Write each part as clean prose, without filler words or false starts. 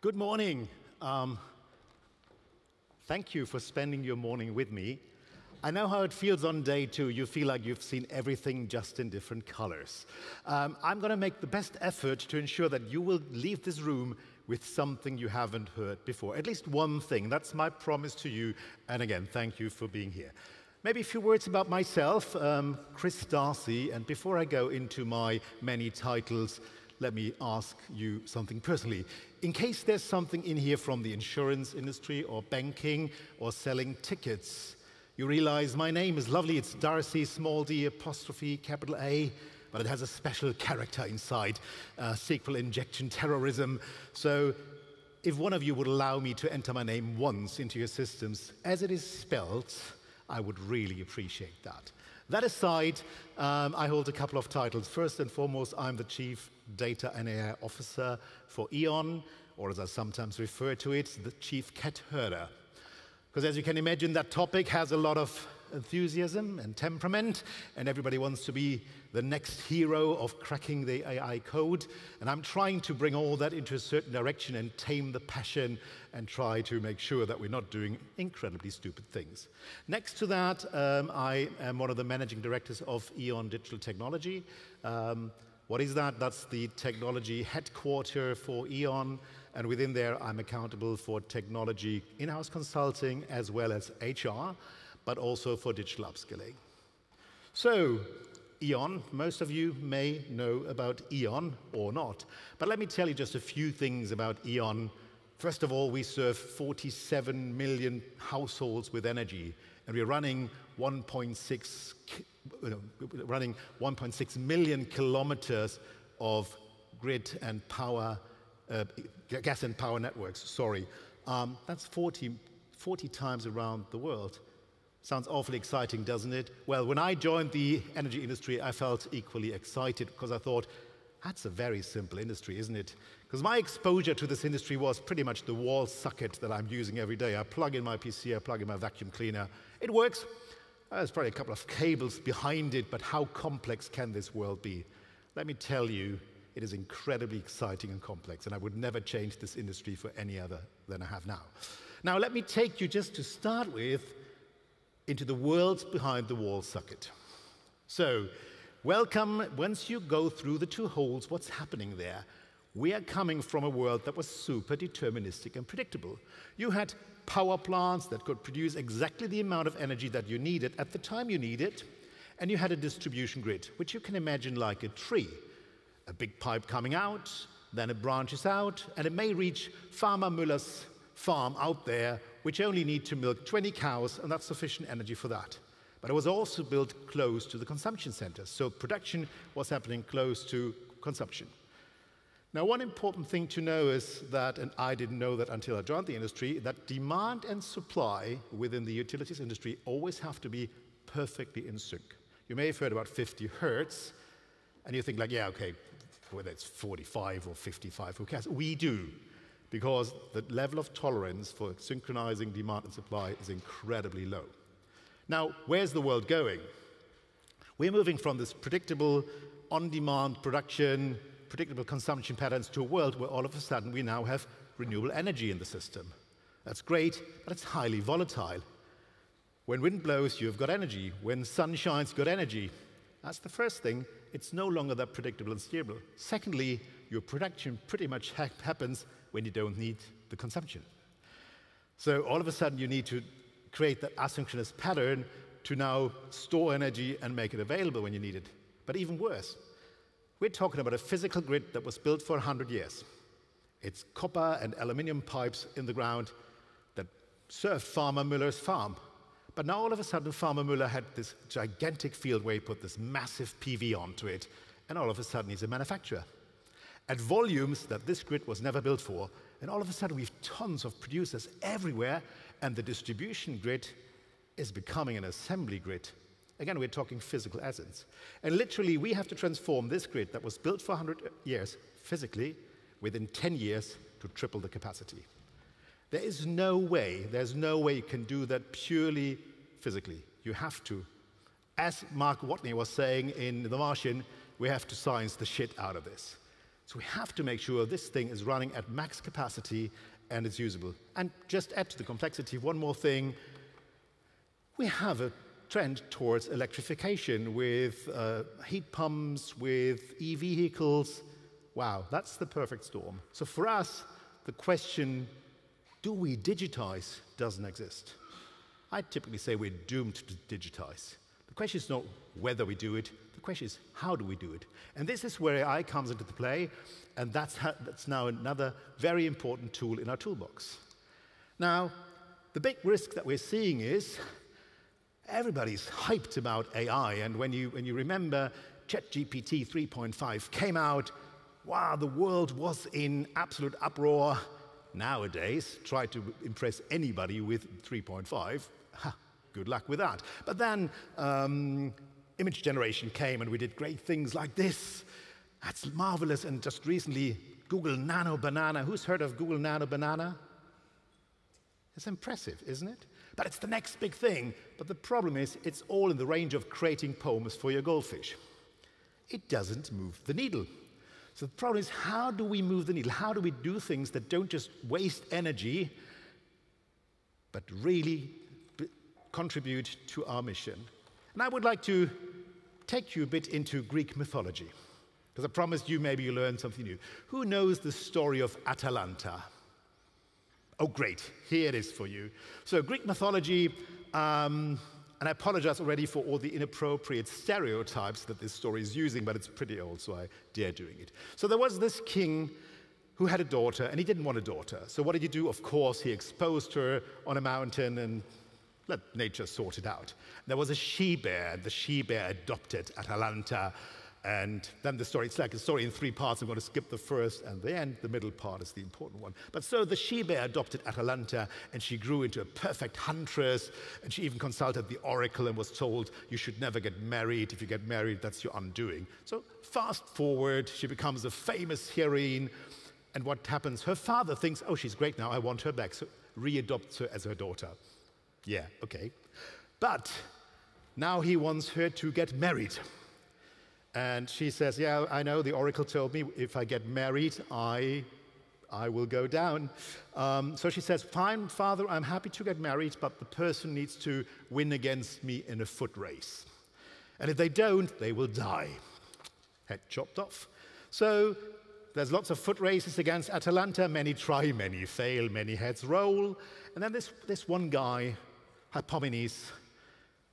Good morning. Thank you for spending your morning with me. I know how it feels on day two. You feel like you've seen everything just in different colors. I'm going to make the best effort to ensure that you will leave this room with something you haven't heard before. At least one thing. That's my promise to you. And again, thank you for being here. Maybe a few words about myself, Chris Darcy. And before I go into my many titles, let me ask you something personally. In case there's something in here from the insurance industry or banking or selling tickets, you realize my name is lovely. It's Darcy, small d, apostrophe, capital A, but it has a special character inside, SQL injection terrorism. So if one of you would allow me to enter my name once into your systems as it is spelled, I would really appreciate that. That aside, I hold a couple of titles. First and foremost, I'm the Chief Data and AI Officer for E.ON, or as I sometimes refer to it, the Chief Cat Herder. Because as you can imagine, that topic has a lot of enthusiasm and temperament, and everybody wants to be the next hero of cracking the AI code. And I'm trying to bring all that into a certain direction and tame the passion and try to make sure that we're not doing incredibly stupid things. Next to that, I am one of the managing directors of E.ON Digital Technology. What is that? That's the technology headquarter for E.ON. And within there, I'm accountable for technology in-house consulting as well as HR, but also for digital upskilling. So, E.ON, most of you may know about E.ON or not. But let me tell you just a few things about E.ON. First of all, we serve 47 million households with energy, and we're running 1.6 million kilometers of grid and power, gas and power networks, sorry. That's 40 times around the world. Sounds awfully exciting, doesn't it? Well, when I joined the energy industry, I felt equally excited because I thought, that's a very simple industry, isn't it? Because my exposure to this industry was pretty much the wall socket that I'm using every day. I plug in my PC, I plug in my vacuum cleaner. It works. There's probably a couple of cables behind it, but how complex can this world be? Let me tell you, it is incredibly exciting and complex, and I would never change this industry for any other than I have now. Now, let me take you just to start with into the world behind the wall socket. So, welcome. Once you go through the two holes, what's happening there? We are coming from a world that was super deterministic and predictable. You had power plants that could produce exactly the amount of energy that you needed at the time you need it, and you had a distribution grid, which you can imagine like a tree. A big pipe coming out, then it branches out, and it may reach Farmer Müller's farm out there, which only need to milk 20 cows, and that's sufficient energy for that. But it was also built close to the consumption centers, so production was happening close to consumption. Now, one important thing to know is that, and I didn't know that until I joined the industry, that demand and supply within the utilities industry always have to be perfectly in sync. You may have heard about 50 hertz, and you think like, yeah, okay, whether it's 45 or 55, who cares? We do, because the level of tolerance for synchronizing demand and supply is incredibly low. Now, where's the world going? We're moving from this predictable on-demand production, predictable consumption patterns to a world where all of a sudden we now have renewable energy in the system. That's great, but it's highly volatile. When wind blows, you've got energy. When sun shines, you've got energy. That's the first thing. It's no longer that predictable and stable. Secondly, your production pretty much happens when you don't need the consumption. So all of a sudden, you need to create that asynchronous pattern to now store energy and make it available when you need it. But even worse, we're talking about a physical grid that was built for 100 years. It's copper and aluminum pipes in the ground that served Farmer Müller's farm. But now all of a sudden, Farmer Müller had this gigantic field where he put this massive PV onto it, and all of a sudden he's a manufacturer. At volumes that this grid was never built for, and all of a sudden we have tons of producers everywhere, and the distribution grid is becoming an assembly grid. Again, we're talking physical assets. And literally, we have to transform this grid that was built for 100 years physically within 10 years to triple the capacity. There's no way you can do that purely physically. You have to. As Mark Watney was saying in The Martian, we have to science the shit out of this. So we have to make sure this thing is running at max capacity and it's usable. And just add to the complexity one more thing. We have a trend towards electrification with heat pumps, with e-vehicles. Wow, that's the perfect storm. So for us, the question, do we digitize, doesn't exist. I typically say we're doomed to digitize. The question is not whether we do it, the question is how do we do it? And this is where AI comes into play, and that's now another very important tool in our toolbox. Now, the big risk that we're seeing is everybody's hyped about AI, and when you remember ChatGPT 3.5 came out, wow, the world was in absolute uproar. Nowadays, try to impress anybody with 3.5, good luck with that. But then image generation came and we did great things like this. That's marvelous. And just recently, Google Nano Banana. Who's heard of Google Nano Banana? It's impressive, isn't it? But it's the next big thing. But the problem is, it's all in the range of creating poems for your goldfish. It doesn't move the needle. So the problem is, how do we move the needle? How do we do things that don't just waste energy, but really contribute to our mission? And I would like to take you a bit into Greek mythology, because I promised you maybe you learned something new. Who knows the story of Atalanta? Oh, great. Here it is for you. So Greek mythology, and I apologize already for all the inappropriate stereotypes that this story is using, but it's pretty old, so I dare doing it. So there was this king who had a daughter, and he didn't want a daughter. So what did he do? Of course, he exposed her on a mountain and let nature sort it out. There was a she-bear, and the she-bear adopted Atalanta. And then the story, it's like a story in 3 parts. I'm going to skip the first and the end. The middle part is the important one. But so the she-bear adopted Atalanta, and she grew into a perfect huntress. And she even consulted the oracle and was told, you should never get married. If you get married, that's your undoing. So fast forward, she becomes a famous heroine. And what happens? Her father thinks, oh, she's great now, I want her back. So readopts her as her daughter. Yeah, okay. But now he wants her to get married. And she says, yeah, I know, the oracle told me if I get married, I will go down. So she says, fine, father, I'm happy to get married, but the person needs to win against me in a foot race. And if they don't, they will die. Head chopped off. So there's lots of foot races against Atalanta. Many try, many fail, many heads roll. And then this one guy, Hippomenes,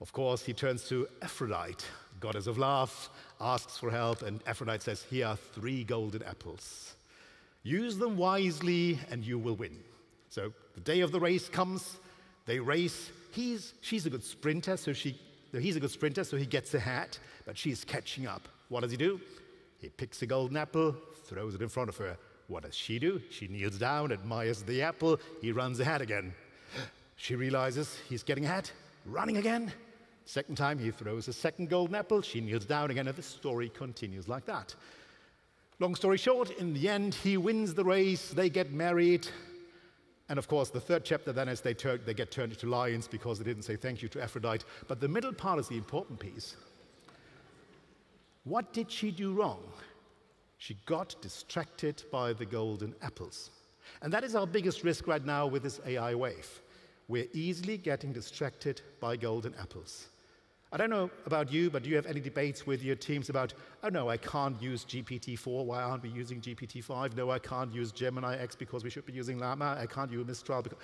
of course, he turns to Aphrodite, goddess of love, asks for help, and Aphrodite says, here are 3 golden apples. Use them wisely, and you will win. So the day of the race comes, they race. She's a good sprinter, so he's a good sprinter, so he gets ahead, but she's catching up. What does he do? He picks a golden apple, throws it in front of her. What does she do? She kneels down, admires the apple, he runs ahead again. She realizes he's getting ahead, running again. Second time, he throws a second golden apple, she kneels down again, and the story continues like that. Long story short, in the end, he wins the race, they get married, and of course, the third chapter then is they get turned into lions because they didn't say thank you to Aphrodite. But the middle part is the important piece. What did she do wrong? She got distracted by the golden apples. And that is our biggest risk right now with this AI wave. We're easily getting distracted by golden apples. I don't know about you, but do you have any debates with your teams about, oh no, I can't use GPT-4, why aren't we using GPT-5? No, I can't use Gemini X because we should be using Llama, I can't use Mistral because...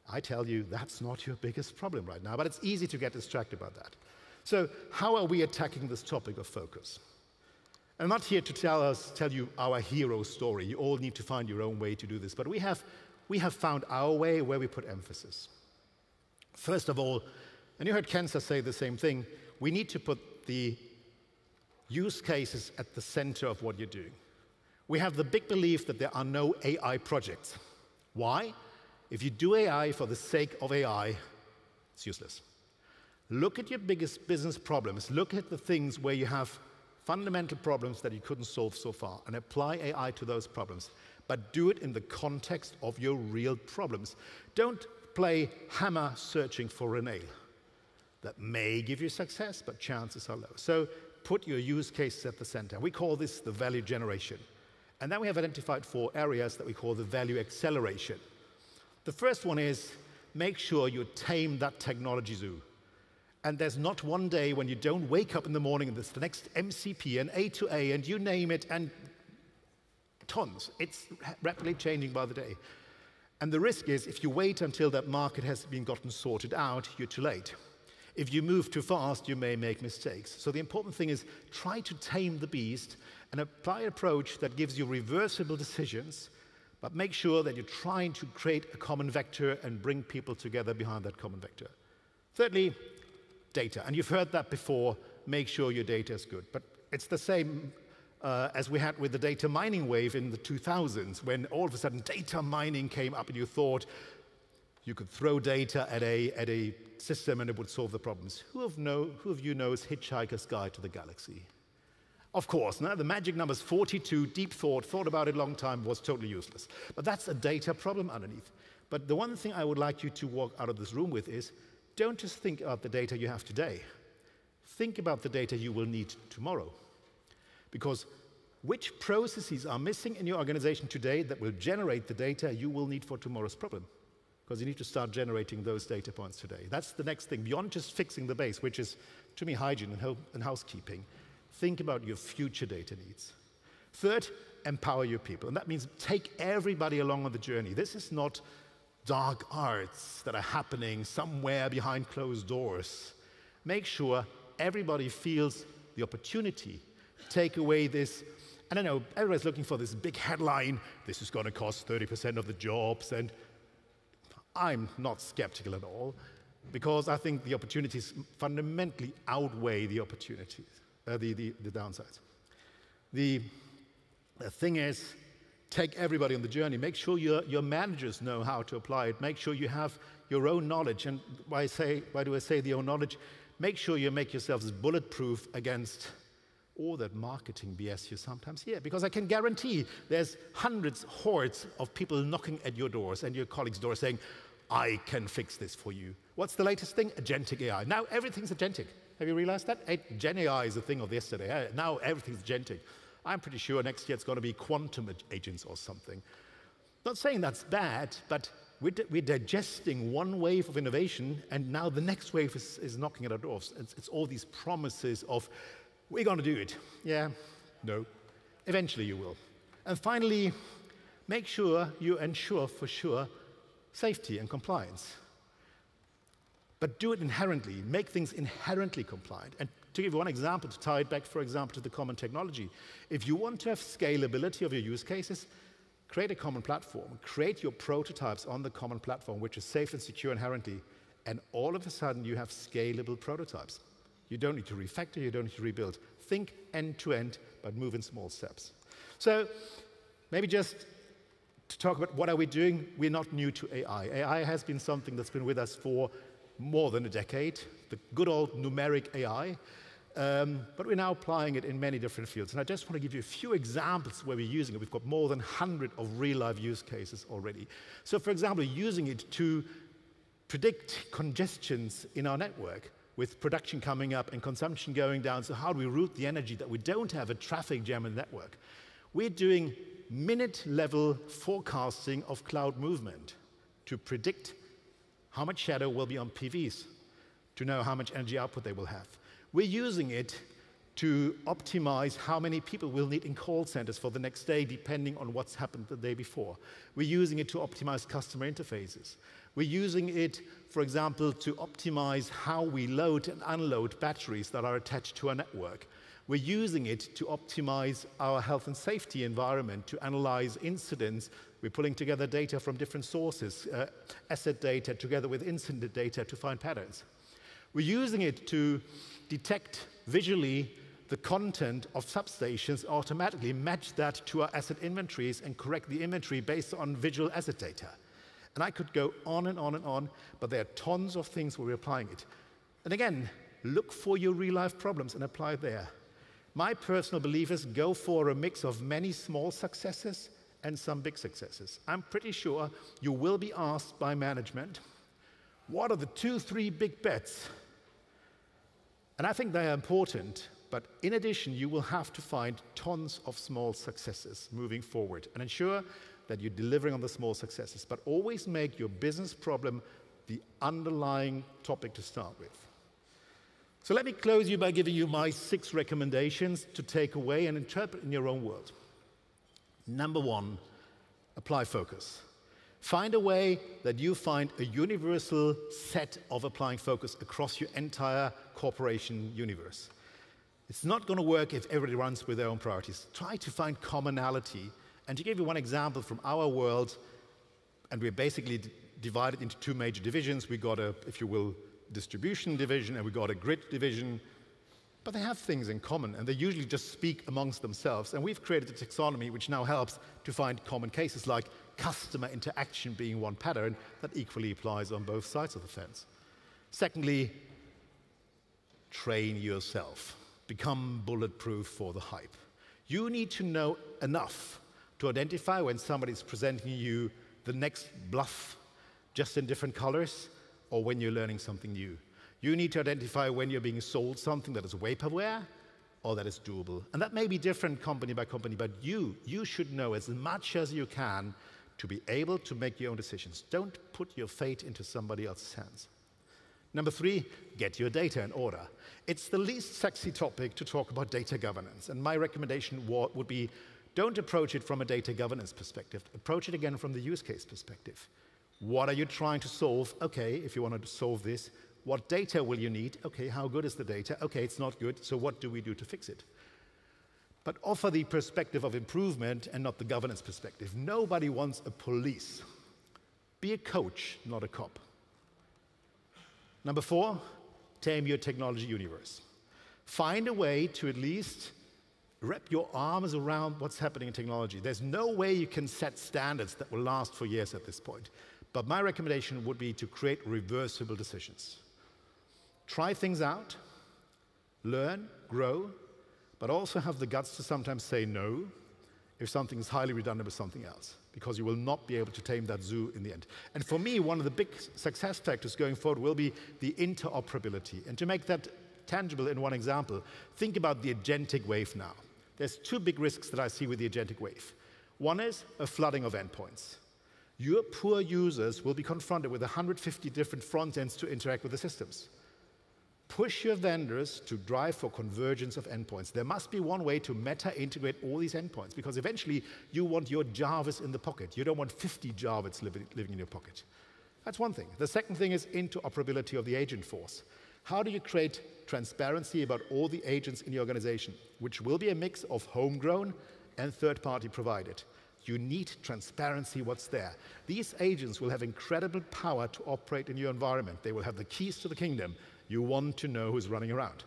I tell you, that's not your biggest problem right now, but it's easy to get distracted by that. So how are we attacking this topic of focus? I'm not here to tell you our hero story. You all need to find your own way to do this, but we have found our way where we put emphasis. First of all, and you heard Kenza say the same thing, we need to put the use cases at the center of what you're doing. We have the big belief that there are no AI projects. Why? If you do AI for the sake of AI, it's useless. Look at your biggest business problems. Look at the things where you have fundamental problems that you couldn't solve so far, and apply AI to those problems. But do it in the context of your real problems. Don't play hammer searching for a nail. That may give you success, but chances are low. So put your use cases at the center. We call this the value generation. And then we have identified 4 areas that we call the value acceleration. The first one is make sure you tame that technology zoo. And there's not one day when you don't wake up in the morning and there's the next MCP and A2A and you name it, and tons. It's rapidly changing by the day. And the risk is if you wait until that market has been gotten sorted out, you're too late. If you move too fast, you may make mistakes. So the important thing is try to tame the beast and apply an approach that gives you reversible decisions, but make sure that you're trying to create a common vector and bring people together behind that common vector. Thirdly, data. And you've heard that before, make sure your data is good. But it's the same as we had with the data mining wave in the 2000s, when all of a sudden data mining came up and you thought you could throw data at a system and it would solve the problems. Who of you knows Hitchhiker's Guide to the Galaxy? Of course, no? The magic number is 42, deep thought about it a long time, was totally useless. But that's a data problem underneath. But the one thing I would like you to walk out of this room with is, don't just think about the data you have today. Think about the data you will need tomorrow. Because which processes are missing in your organization today that will generate the data you will need for tomorrow's problem? Because you need to start generating those data points today. That's the next thing, beyond just fixing the base, which is, to me, hygiene and housekeeping. Think about your future data needs. Third, empower your people. And that means take everybody along on the journey. This is not dark arts that are happening somewhere behind closed doors. Make sure everybody feels the opportunity. Take away this, I don't know, everybody's looking for this big headline, this is going to cost 30% of the jobs, and I'm not skeptical at all, because I think the opportunities fundamentally outweigh the opportunities, the downsides. The thing is, take everybody on the journey. Make sure your managers know how to apply it. Make sure you have your own knowledge. And why do I say the own knowledge? Make sure you make yourselves bulletproof against all that marketing BS you sometimes hear. Because I can guarantee there's hundreds, hordes of people knocking at your doors and your colleagues' doors saying, I can fix this for you. What's the latest thing? Agentic AI. Now everything's agentic. Have you realized that? Gen AI is a thing of yesterday. Now everything's agentic. I'm pretty sure next year it's going to be quantum agents or something. Not saying that's bad, but we're digesting one wave of innovation, and now the next wave is knocking at our doors. It's all these promises of, we're going to do it. Yeah, no. Eventually you will. And finally, make sure you ensure for sure safety and compliance. But do it inherently. Make things inherently compliant. And to give you one example, to tie it back, for example, to the common technology, if you want to have scalability of your use cases, create a common platform. Create your prototypes on the common platform, which is safe and secure inherently, and all of a sudden you have scalable prototypes. You don't need to refactor, you don't need to rebuild. Think end-to-end, but move in small steps. So maybe just to talk about what are we doing, we're not new to AI. AI has been something that's been with us for more than a decade, the good old numeric AI, but we're now applying it in many different fields. And I just want to give you a few examples where we're using it. We've got more than 100 of real-life use cases already. So for example, using it to predict congestions in our network, with production coming up and consumption going down. So how do we route the energy that we don't have a traffic jam in the network? We're doing minute-level forecasting of cloud movement to predict how much shadow will be on PVs, to know how much energy output they will have. We're using it to optimize how many people we'll need in call centers for the next day, depending on what's happened the day before. We're using it to optimize customer interfaces. We're using it, for example, to optimize how we load and unload batteries that are attached to our network. We're using it to optimize our health and safety environment, to analyze incidents. We're pulling together data from different sources, asset data together with incident data to find patterns. We're using it to detect visually the content of substations, automatically match that to our asset inventories and correct the inventory based on visual asset data. And I could go on and on and on, but there are tons of things where we're applying it. And again, look for your real-life problems and apply it there. My personal belief is go for a mix of many small successes and some big successes. I'm pretty sure you will be asked by management, what are the 2, 3 big bets? And I think they are important, But in addition, you will have to find tons of small successes moving forward and ensure that you're delivering on the small successes, but always make your business problem the underlying topic to start with. So let me close you by giving you my 6 recommendations to take away and interpret in your own world. Number 1, apply focus. Find a way that you find a universal set of applying focus across your entire corporation universe. It's not going to work if everybody runs with their own priorities. Try to find commonality. And to give you one example from our world, and we're basically divided into 2 major divisions. We got a, if you will, distribution division, and we got a grid division. But they have things in common, and they usually just speak amongst themselves. And we've created a taxonomy which now helps to find common cases, like customer interaction being one pattern that equally applies on both sides of the fence. Secondly, train yourself. Become bulletproof for the hype. You need to know enough to identify when somebody's presenting you the next bluff, just in different colors, or when you're learning something new. You need to identify when you're being sold something that is vaporware or that is doable. And that may be different company by company, but you should know as much as you can to be able to make your own decisions. Don't put your fate into somebody else's hands. Number 3, get your data in order. It's the least sexy topic to talk about data governance. And my recommendation would be, don't approach it from a data governance perspective. Approach it again from the use case perspective. What are you trying to solve? Okay, if you want to solve this, what data will you need? Okay, how good is the data? Okay, it's not good, so what do we do to fix it? But offer the perspective of improvement and not the governance perspective. Nobody wants a police. Be a coach, not a cop. Number 4, tame your technology universe. Find a way to at least wrap your arms around what's happening in technology. There's no way you can set standards that will last for years at this point. But my recommendation would be to create reversible decisions. Try things out, learn, grow, but also have the guts to sometimes say no if something is highly redundant with something else, because you will not be able to tame that zoo in the end. And for me, one of the big success factors going forward will be the interoperability. And to make that tangible in one example, think about the agentic wave now. There's 2 big risks that I see with the agentic wave. One is a flooding of endpoints. Your poor users will be confronted with 150 different front ends to interact with the systems. Push your vendors to drive for convergence of endpoints. There must be one way to meta-integrate all these endpoints, because eventually you want your Javas in the pocket. You don't want 50 Javas living in your pocket. That's one thing. The second thing is interoperability of the agent force. How do you create transparency about all the agents in your organization, which will be a mix of homegrown and third-party provided? You need transparency what's there. These agents will have incredible power to operate in your environment. They will have the keys to the kingdom. You want to know who's running around.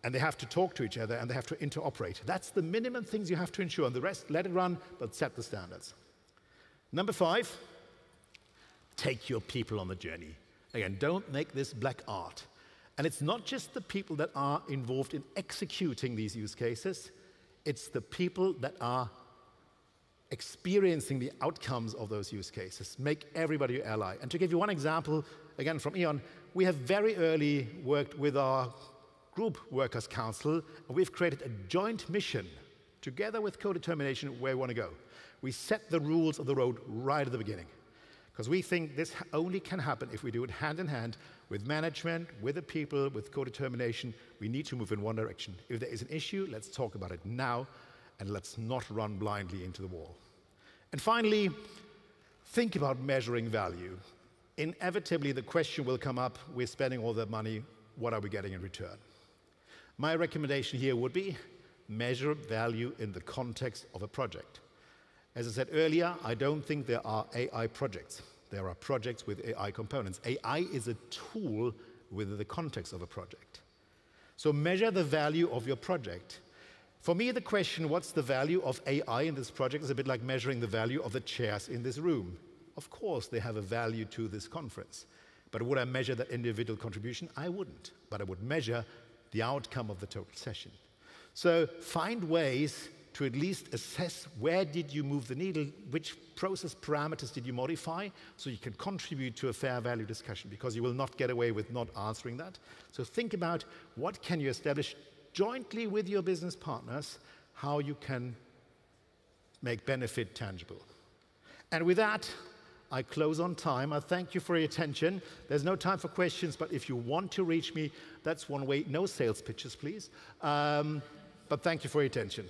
And they have to talk to each other, and they have to interoperate. That's the minimum things you have to ensure. And the rest, let it run, but set the standards. Number 5, take your people on the journey. Again, don't make this black art. And it's not just the people that are involved in executing these use cases. It's the people that are experiencing the outcomes of those use cases. Make everybody your ally. And to give you one example, again from E.ON, we have very early worked with our Group Workers' Council, and we've created a joint mission together with co-determination where we want to go. We set the rules of the road right at the beginning, because we think this only can happen if we do it hand in hand with management, with the people, with co-determination. We need to move in one direction. If there is an issue, let's talk about it now, and let's not run blindly into the wall. And finally, think about measuring value. Inevitably, the question will come up, we're spending all that money, what are we getting in return? My recommendation here would be measure value in the context of a project. As I said earlier, I don't think there are AI projects. There are projects with AI components. AI is a tool within the context of a project. So measure the value of your project. For me, the question, what's the value of AI in this project, is a bit like measuring the value of the chairs in this room. Of course, they have a value to this conference. But would I measure that individual contribution? I wouldn't. But I would measure the outcome of the total session. So find ways to at least assess where did you move the needle, which process parameters did you modify, so you can contribute to a fair value discussion, because you will not get away with not answering that. So think about what can you establish jointly with your business partners how you can make benefit tangible. And with that, I close on time. I thank you for your attention. There's no time for questions, but if you want to reach me, that's one way. No sales pitches, please. But thank you for your attention.